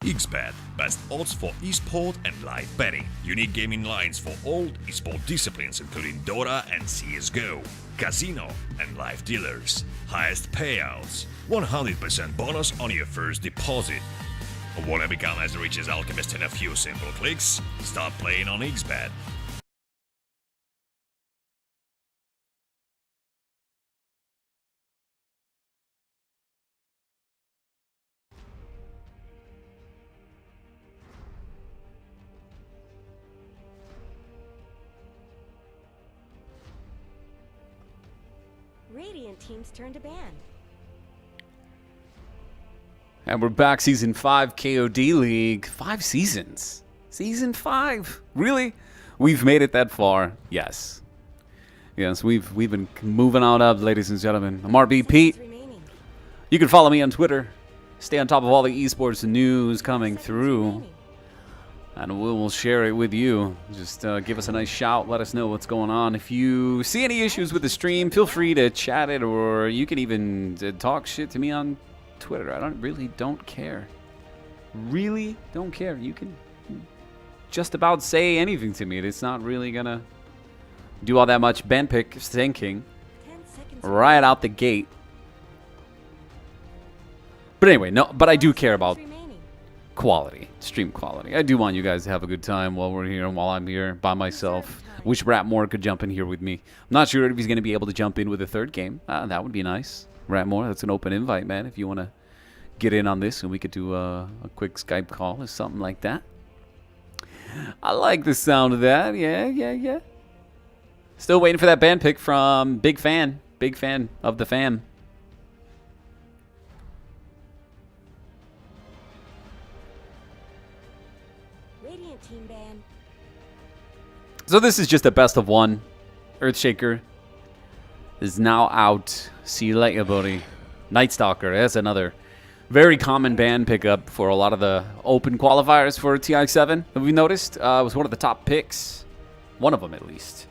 XBET, best odds for esport and live betting. Unique gaming lines for all esport disciplines including Dota and CSGO. Casino and live dealers. Highest payouts. 100% bonus on your first deposit. Want to become as rich as Alchemist in a few simple clicks? Start playing on XBET. Radiant team's turn to ban. And we're back, Season 5 KOD League. 5 seasons. Season 5. Really? We've made it that far. Yes. Yes, we've been moving on up, ladies and gentlemen. I'm RBEPete. You can follow me on Twitter. Stay on top of all the esports news coming through. And we'll share it with you. Just give us a nice shout. Let us know what's going on. If you see any issues with the stream, feel free to chat it, or you can even talk shit to me on Twitter. I really don't care. Really don't care. You can just about say anything to me. It's not really going to do all that much ban pick thinking right out the gate. But anyway, no. But I do care about quality, stream quality. I do want you guys to have a good time while we're here and while I'm here by myself. Wish Ratmore could jump in here with me. I'm not sure if he's going to be able to jump in with a third game. That would be nice. Ratmore, that's an open invite, man. If you want to get in on this and we could do a quick Skype call or something like that. I like the sound of that. Yeah. Still waiting for that band pick from Big Fan of the fam. Team ban. So this is just a best of one. Earthshaker is now out. See you later, buddy. Night Stalker, that's another very common ban pickup for a lot of the open qualifiers for TI7. Have we noticed? It was one of the top picks. One of them, at least.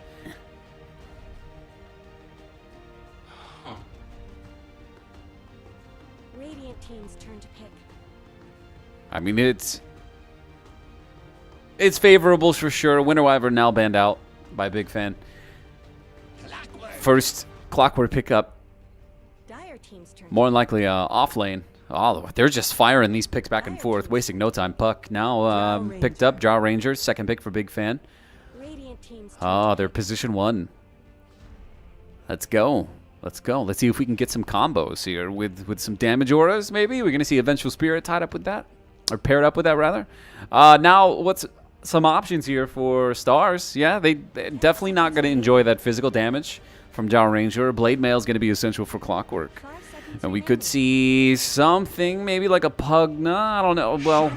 Radiant team's turn to pick. I mean, it's favorable for sure. Winter Wyvern now banned out by Big Fan. First Clockwork pickup. Dire team's turn. More than likely off lane. Oh, they're just firing these picks back and forth, wasting no time. Puck now picked up. Jaw Rangers, second pick for Big Fan. Radiant team's turn. Oh, they're position 1. Let's go. Let's go. Let's see if we can get some combos here with some damage auras, maybe. We're going to see Eventual Spirit tied up with that. Or paired up with that, rather. Now, what's some options here for Stars? Yeah, they're definitely not going to enjoy that physical damage from Jaw Ranger. Blade Mail is going to be essential for Clockwork. And we could see something, maybe like a Pugna. I don't know. Well,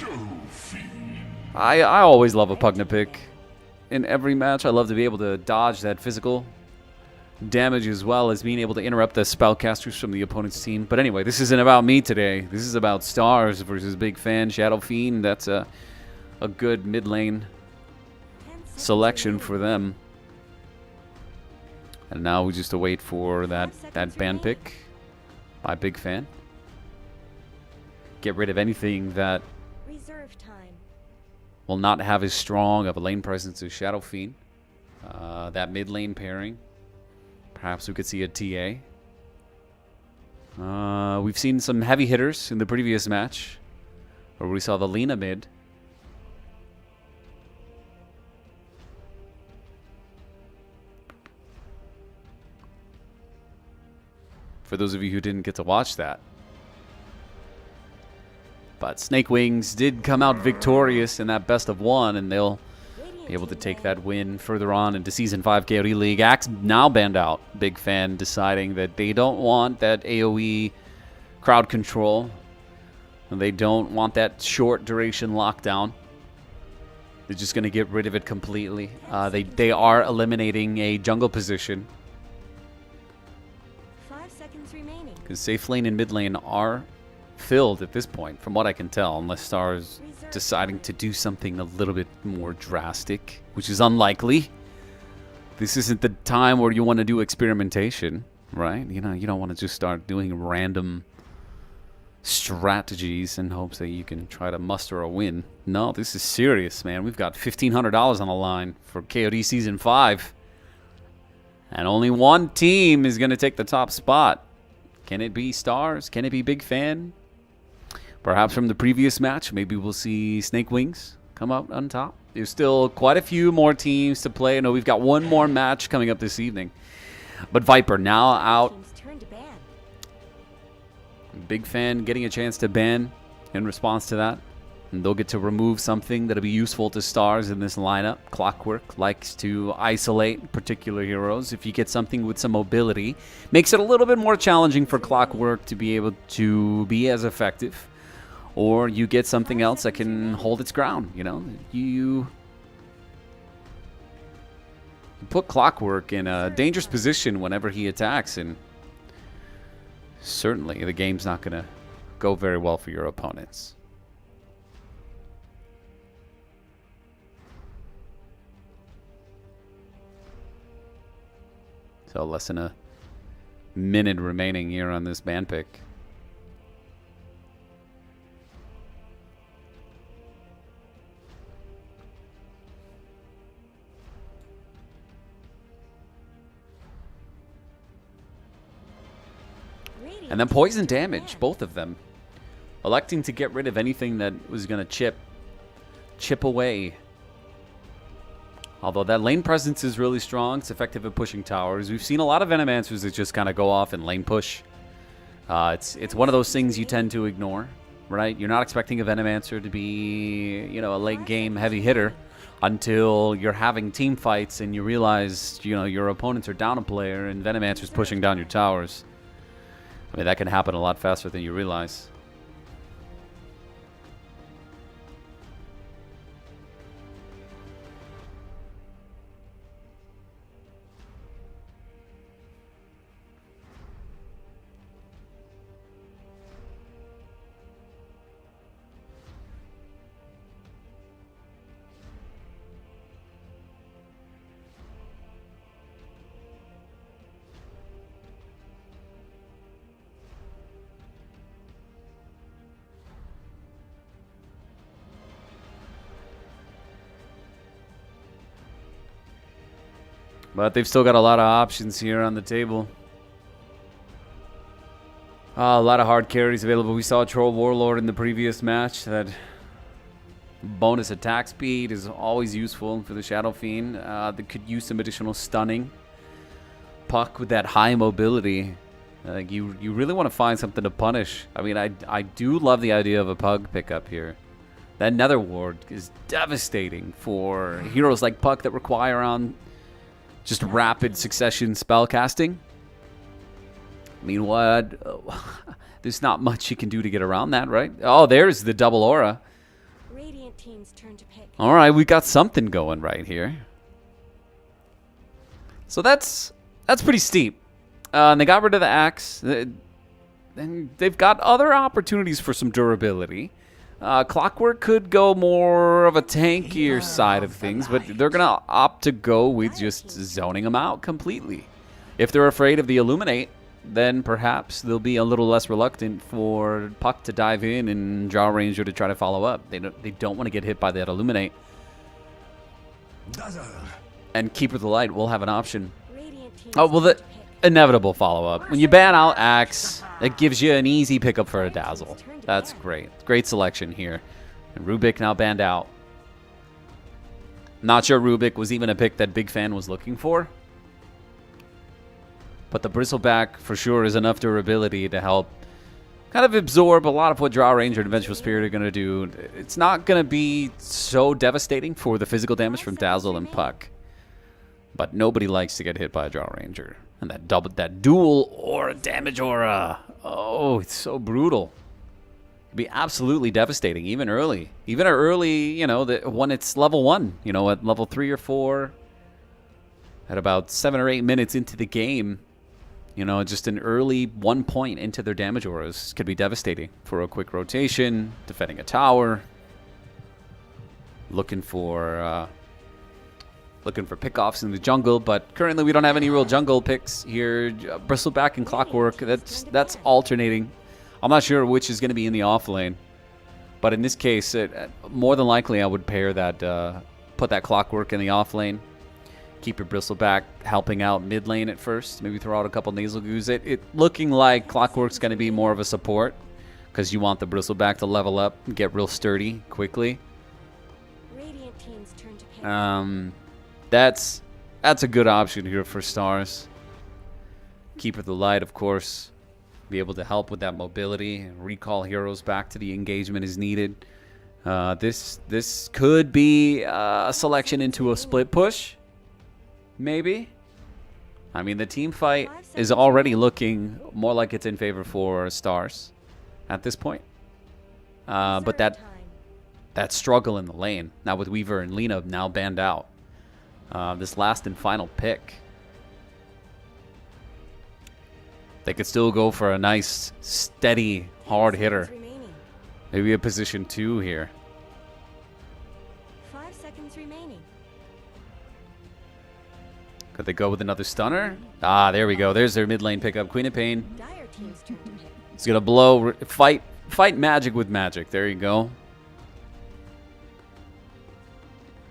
I always love a Pugna pick. In every match, I love to be able to dodge that physical damage as well as being able to interrupt the spellcasters from the opponent's team. But anyway, this isn't about me today. This is about Stars versus Big Fan. Shadow Fiend, that's a good mid lane selection for them. And now we just await for that ban pick by Big Fan. Get rid of anything that will not have as strong of a lane presence as Shadow Fiend. That mid lane pairing. Perhaps we could see a TA. We've seen some heavy hitters in the previous match, where we saw the Lina mid. For those of you who didn't get to watch that. But Snake Wings did come out victorious in that best of one, and they'll be able to take that win further on into Season 5 KOD League. Axe now banned out. Big Fan deciding that they don't want that AoE crowd control. And they don't want that short duration lockdown. They're just going to get rid of it completely. They are eliminating a jungle position. 5 seconds remaining. Because safe lane and mid lane are filled at this point, from what I can tell, unless Stars deciding to do something a little bit more drastic, which is unlikely. This isn't the time where you want to do experimentation, right? You know, you don't want to just start doing random strategies in hopes that you can try to muster a win. No, this is serious, man. We've got $1,500 on the line for KOD Season 5. And only one team is going to take the top spot. Can it be Stars? Can it be Big Fan? Perhaps from the previous match, maybe we'll see Snake Wings come out on top. There's still quite a few more teams to play. I know we've got one more match coming up this evening. But Viper now out. Team's turn to ban. Big Fan getting a chance to ban in response to that. And they'll get to remove something that'll be useful to Stars in this lineup. Clockwork likes to isolate particular heroes. If you get something with some mobility, makes it a little bit more challenging for Clockwork to be able to be as effective. Or you get something else that can hold its ground, you know. You put Clockwork in a dangerous position whenever he attacks, and certainly the game's not going to go very well for your opponents. So less than a minute remaining here on this ban pick. And then poison damage, both of them. Electing to get rid of anything that was going to chip away. Although that lane presence is really strong. It's effective at pushing towers. We've seen a lot of Venomancers that just kind of go off and lane push. It's one of those things you tend to ignore, right? You're not expecting a Venomancer to be, you know, a late game heavy hitter until you're having team fights and you realize, you know, your opponents are down a player and Venomancer's pushing down your towers. I mean, that can happen a lot faster than you realize. But they've still got a lot of options here on the table. A lot of hard carries available. We saw Troll Warlord in the previous match. That bonus attack speed is always useful for the Shadow Fiend. They could use some additional stunning. Puck with that high mobility. You really want to find something to punish. I mean, I do love the idea of a Pug pickup here. That Nether Ward is devastating for heroes like Puck that require on just rapid succession spell casting. I mean, what? There's not much you can do to get around that, right? Oh, there's the double aura. Radiant team's turn to pick. All right, we got something going right here. So that's pretty steep. And they got rid of the axe. And they've got other opportunities for some durability. Clockwork could go more of a tankier side of things, but they're going to opt to go with just zoning them out completely. If they're afraid of the Illuminate, then perhaps they'll be a little less reluctant for Puck to dive in and Draw Ranger to try to follow up. They don't want to get hit by that Illuminate. And Keeper of the Light will have an option. Oh, well, the inevitable follow-up. When you ban out Axe, it gives you an easy pickup for a Dazzle. That's great. Great selection here. And Rubik now banned out. Not sure Rubik was even a pick that Big Fan was looking for. But the Bristleback for sure is enough durability to help kind of absorb a lot of what Draw Ranger and Vengeful Spirit are going to do. It's not going to be so devastating for the physical damage from Dazzle and Puck. But nobody likes to get hit by a Draw Ranger. And that dual aura damage aura. Oh, it's so brutal. It'd be absolutely devastating, even early. Even early, you know, when it's level 1, you know, at level 3 or 4, at about 7 or 8 minutes into the game, you know, just an early 1 point into their damage auras could be devastating for a quick rotation, defending a tower, looking for pickoffs in the jungle. But currently we don't have any real jungle picks here. Bristleback and Clockwork, that's alternating. I'm not sure which is going to be in the off lane. But in this case, more than likely I would pair that, put that Clockwork in the off lane. Keep your Bristleback helping out mid lane at first. Maybe throw out a couple Nasal Goos. It looking like Clockwork's going to be more of a support. Because you want the Bristleback to level up and get real sturdy quickly. Radiant team's turn to pick. That's a good option here for Stars. Keeper of the Light, of course. Be able to help with that mobility and recall heroes back to the engagement as needed. This could be a selection into a split push. Maybe. I mean, the team fight is already looking more like it's in favor for Stars at this point. But that struggle in the lane, now with Weaver and Lena now banned out. This last and final pick. They could still go for a nice, steady, hard hitter. Maybe a position 2 here. 5 seconds remaining. Could they go with another stunner? Ah, there we go. There's their mid lane pickup. Queen of Pain. Dire team's turn to pick. He's going to blow, fight magic with magic. There you go.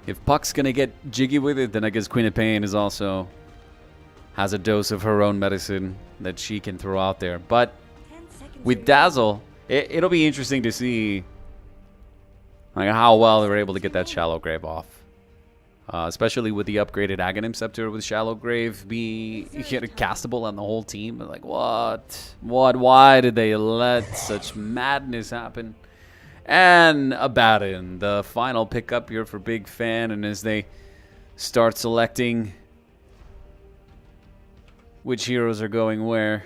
If Puck's going to get jiggy with it, then I guess Queen of Pain is also has a dose of her own medicine that she can throw out there. But 10 seconds with remaining. Dazzle, it'll be interesting to see like how well they're able to get that Shallow Grave off. Especially with the upgraded Aghanim Scepter with Shallow Grave be castable on the whole team. Like, what? Why did they let such madness happen? And Abaddon, the final pickup here for Big Fan. And as they start selecting which heroes are going where.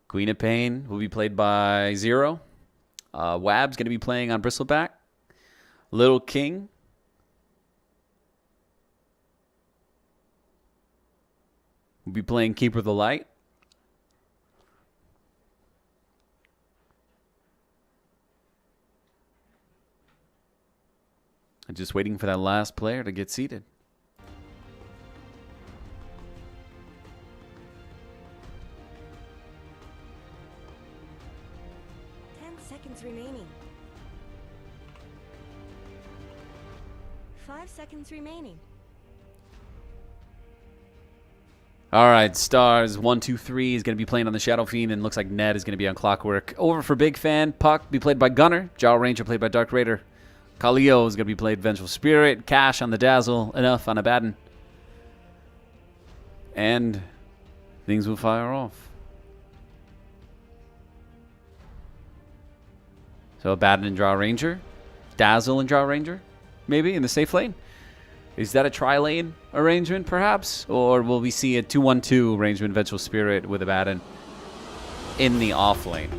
Queen of Pain will be played by Zero. Wab's going to be playing on Bristleback. Little King will be playing Keeper of the Light. I'm just waiting for that last player to get seated. Seconds remaining. 5 seconds remaining. All right, Stars 1, 2, 3 is going to be playing on the Shadow Fiend, and looks like Ned is going to be on Clockwork. Over for Big Fan, Puck be played by Gunner, Jarl Ranger played by Dark Raider, Kaleo is going to be played Vengeful Spirit, Cash on the Dazzle, Enough on Abaddon, and things will fire off. So Abaddon and Draw Ranger. Dazzle and Draw Ranger, maybe, in the safe lane. Is that a tri-lane arrangement, perhaps? Or will we see a 2-1-2 arrangement, Vengeful Spirit with Abaddon in the off lane?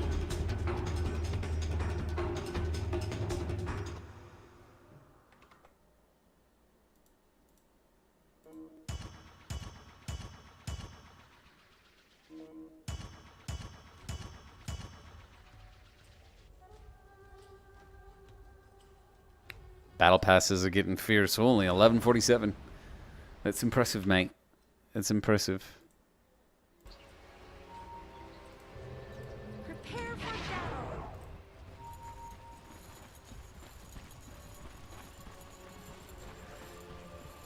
Battle passes are getting fierce. Only 11:47. That's impressive, mate. That's impressive. Prepare for battle.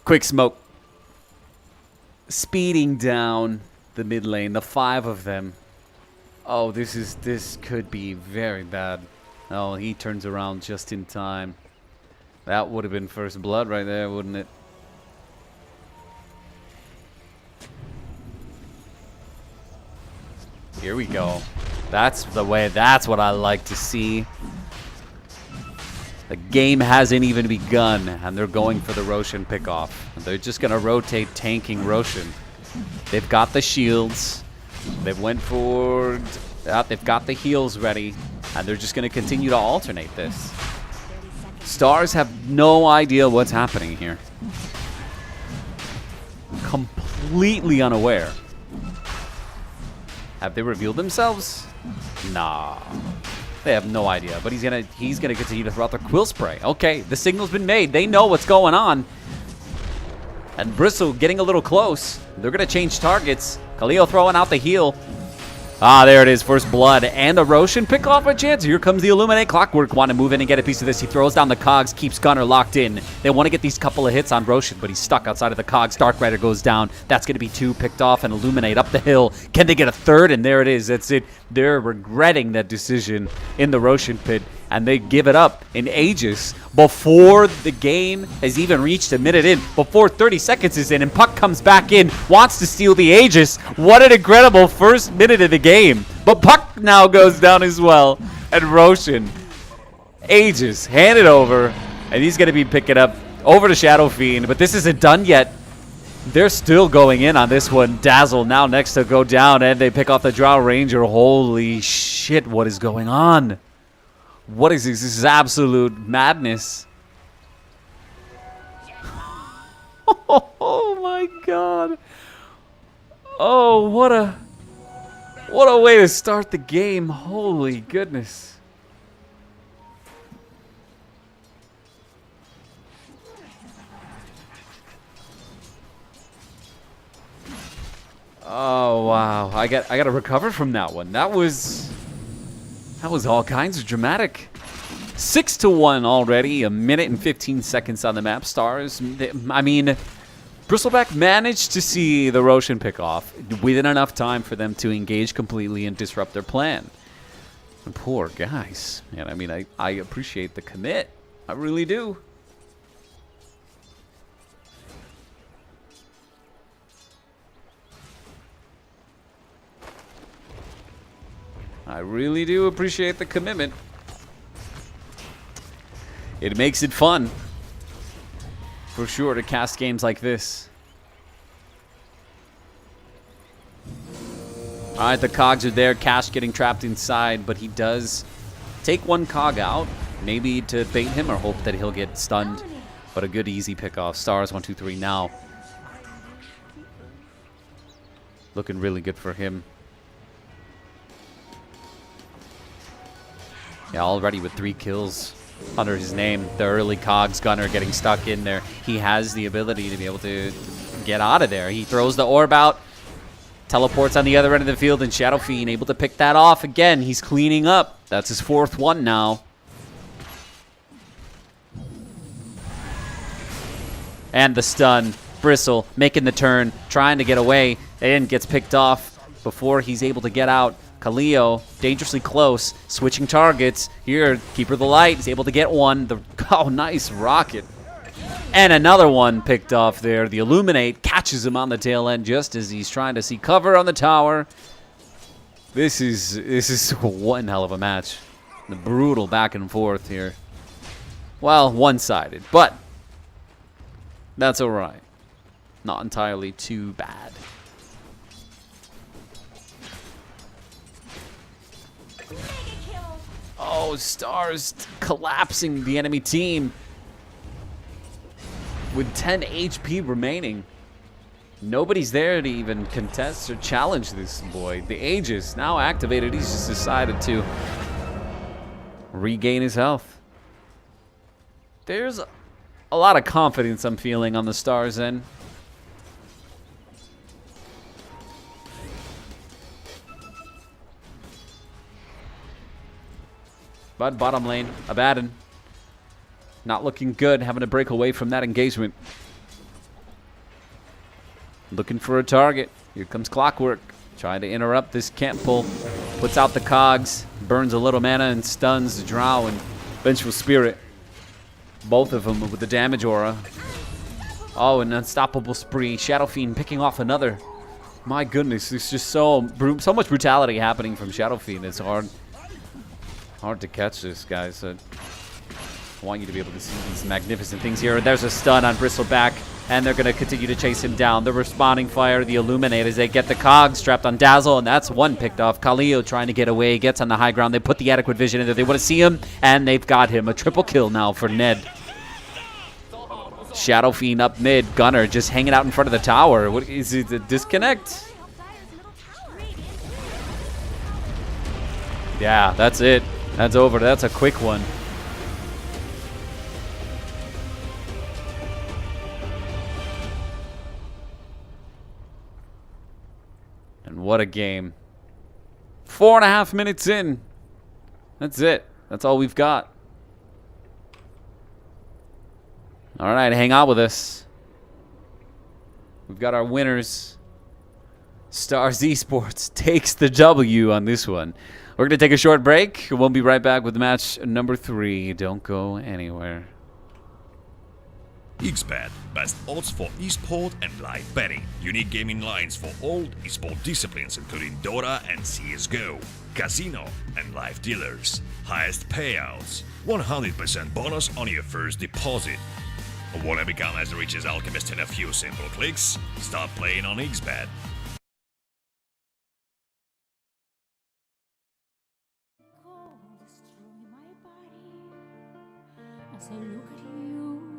Quick smoke. Speeding down the mid lane. The 5 of them. Oh, this could be very bad. Oh, he turns around just in time. That would have been first blood right there, wouldn't it? Here we go. That's the way. That's what I like to see. The game hasn't even begun, and they're going for the Roshan pickoff. They're just going to rotate tanking Roshan. They've got the shields. They went for... they've got the heals ready, and they're just going to continue to alternate this. Stars have no idea what's happening here. Completely unaware. Have they revealed themselves? Nah. They have no idea. But he's gonna continue to throw out their Quill Spray. Okay, the signal's been made. They know what's going on. And Bristle getting a little close. They're gonna change targets. Khalil throwing out the heal. Ah, there it is. First blood and a Roshan pick off a chance. Here comes the Illuminate. Clockwork want to move in and get a piece of this. He throws down the cogs, keeps Gunner locked in. They want to get these couple of hits on Roshan, but he's stuck outside of the cogs. Dark Rider goes down. That's going to be 2 picked off, and Illuminate up the hill. Can they get a third? And there it is. That's it. They're regretting that decision in the Roshan pit, and they give it up in Aegis before the game has even reached a minute in, before 30 seconds is in, and Puck comes back in, wants to steal the Aegis. What an incredible first minute of the game. But Puck now goes down as well, and Roshan, Aegis, hand it over, and he's going to be picking up over to Shadow Fiend, but this isn't done yet. They're still going in on this one. Dazzle now next to go down, and they pick off the Drow Ranger. Holy shit, what is going on? What is this? This is absolute madness. Oh my god. Oh, what a way to start the game. Holy goodness. Oh wow. I got to recover from that one. That was all kinds of dramatic. 6-1 already, a minute and 15 seconds on the map. Stars, I mean, Bristleback managed to see the Roshan pick off within enough time for them to engage completely and disrupt their plan. And poor guys. And I mean, I appreciate the commit. I really do. I really do appreciate the commitment. It makes it fun, for sure, to cast games like this. All right, the cogs are there. Cash getting trapped inside, but he does take one cog out, maybe to bait him or hope that he'll get stunned. But a good, easy pick-off. Stars 1, 2, 3 now. Looking really good for him. Yeah, already with 3 kills under his name. The early cogs Gunner getting stuck in there. He has the ability to be able to get out of there. He throws the orb out, teleports on the other end of the field, and Shadow Fiend able to pick that off again. He's cleaning up. That's his 4th one now. And the stun. Bristle making the turn, trying to get away, and gets picked off before he's able to get out. Kaleo, dangerously close, switching targets. Here, Keeper of the Light is able to get one. Oh, nice rocket. And another one picked off there. The Illuminate catches him on the tail end just as he's trying to see cover on the tower. This is one hell of a match. The brutal back and forth here. Well, one-sided, but that's all right. Not entirely too bad. Oh, Stars collapsing the enemy team with 10 HP remaining. Nobody's there to even contest or challenge this boy. The Aegis now activated. He's just decided to regain his health. There's a lot of confidence I'm feeling on the Stars end. But bottom lane, Abaddon, not looking good, having to break away from that engagement. Looking for a target. Here comes Clockwork, trying to interrupt this camp pull. Puts out the cogs, burns a little mana, and stuns the Drow and Vengeful Spirit. Both of them with the damage aura. Oh, an unstoppable spree. Shadow Fiend picking off another. My goodness, there's just so much brutality happening from Shadow Fiend. It's hard to catch this, guys. I want you to be able to see these magnificent things here. There's a stun on Bristleback, and they're going to continue to chase him down. The responding fire, the Illuminate, as they get the cogs strapped on Dazzle, and that's one picked off. Kaleo trying to get away, gets on the high ground. They put the adequate vision in there. They want to see him, and they've got him. A triple kill now for Ned. Shadow Fiend up mid. Gunner just hanging out in front of the tower. What is it? A disconnect? Yeah, that's it. That's over. That's a quick one. man, what a game. 4.5 minutes in. That's it. That's all we've got. All right, hang out with us. We've got our winners. Stars Esports takes the W on this one. We're going to take a short break. We'll be right back with match number 3. Don't go anywhere. XBET, best odds for esport and live betting. Unique gaming lines for all esport disciplines including Dota and CSGO. Casino and live dealers. Highest payouts. 100% bonus on your first deposit. Want to become as rich as Alchemist in a few simple clicks? Start playing on XBET. Destroy my body as I look at you.